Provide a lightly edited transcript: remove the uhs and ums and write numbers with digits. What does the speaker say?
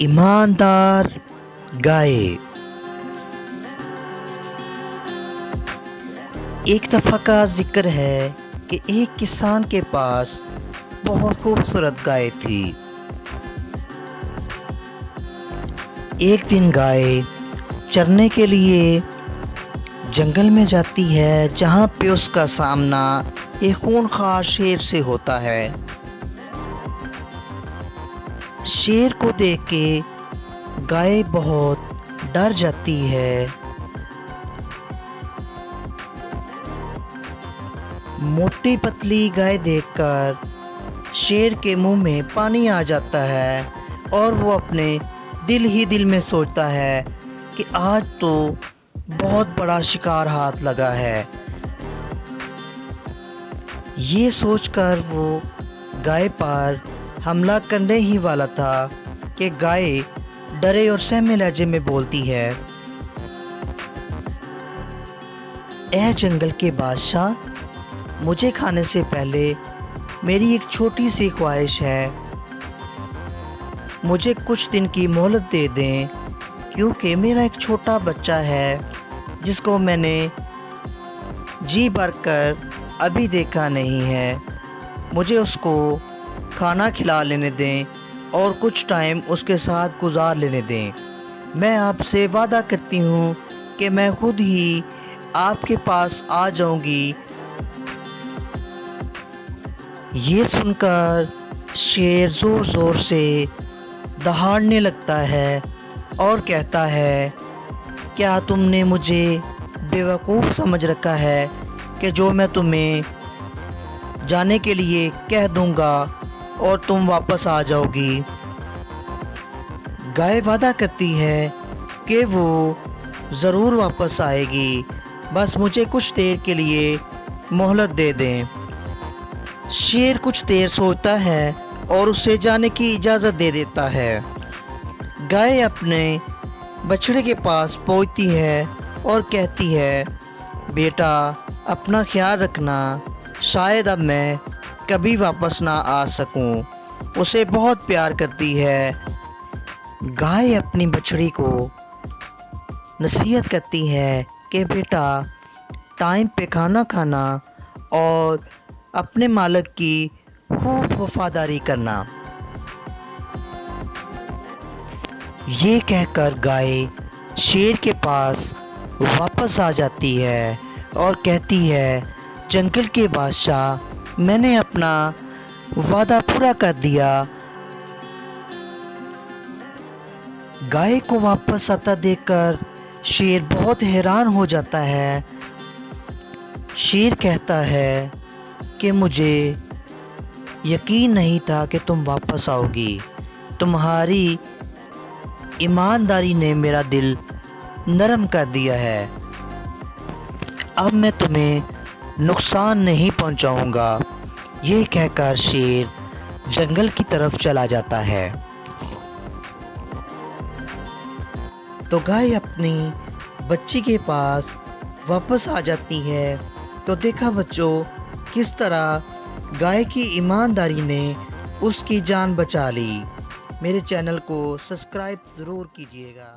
ईमानदार गाय। एक दफ़ा का जिक्र है कि एक किसान के पास बहुत खूबसूरत गाय थी। एक दिन गाय चरने के लिए जंगल में जाती है, जहाँ पे उसका सामना एक खूंखार शेर से होता है। शेर को देख के गाय बहुत डर जाती है। मोटी पतली गाय देखकर शेर के मुंह में पानी आ जाता है और वो अपने दिल ही दिल में सोचता है कि आज तो बहुत बड़ा शिकार हाथ लगा है। ये सोचकर वो गाय पर हमला करने ही वाला था कि गाय डरे और सहमे लहजे में बोलती है, ऐ जंगल के बादशाह, मुझे खाने से पहले मेरी एक छोटी सी ख्वाहिश है। मुझे कुछ दिन की मोहलत दे दें, क्योंकि मेरा एक छोटा बच्चा है जिसको मैंने जी भर कर अभी देखा नहीं है। मुझे उसको खाना खिला लेने दें और कुछ टाइम उसके साथ गुजार लेने दें। मैं आपसे वादा करती हूँ कि मैं खुद ही आपके पास आ जाऊँगी। ये सुनकर शेर ज़ोर ज़ोर से दहाड़ने लगता है और कहता है, क्या तुमने मुझे बेवकूफ़ समझ रखा है कि जो मैं तुम्हें जाने के लिए कह दूंगा और तुम वापस आ जाओगी। गाय वादा करती है कि वो ज़रूर वापस आएगी, बस मुझे कुछ देर के लिए मोहलत दे दें। शेर कुछ देर सोचता है और उसे जाने की इजाज़त दे देता है। गाय अपने बछड़े के पास पहुंचती है और कहती है, बेटा अपना ख्याल रखना, शायद अब मैं कभी वापस ना आ सकूं। उसे बहुत प्यार करती है। गाय अपनी बछड़ी को नसीहत करती है कि बेटा टाइम पे खाना खाना और अपने मालिक की खूब वफादारी करना। ये कहकर गाय शेर के पास वापस आ जाती है और कहती है, जंगल के बादशाह, मैंने अपना वादा पूरा कर दिया। गाय को वापस आता देखकर शेर बहुत हैरान हो जाता है। शेर कहता है कि मुझे यकीन नहीं था कि तुम वापस आओगी। तुम्हारी ईमानदारी ने मेरा दिल नरम कर दिया है। अब मैं तुम्हें नुकसान नहीं पहुंचाऊंगा। ये कहकर शेर जंगल की तरफ चला जाता है। तो गाय अपनी बच्ची के पास वापस आ जाती है। तो देखा बच्चों, किस तरह गाय की ईमानदारी ने उसकी जान बचा ली। मेरे चैनल को सब्सक्राइब ज़रूर कीजिएगा।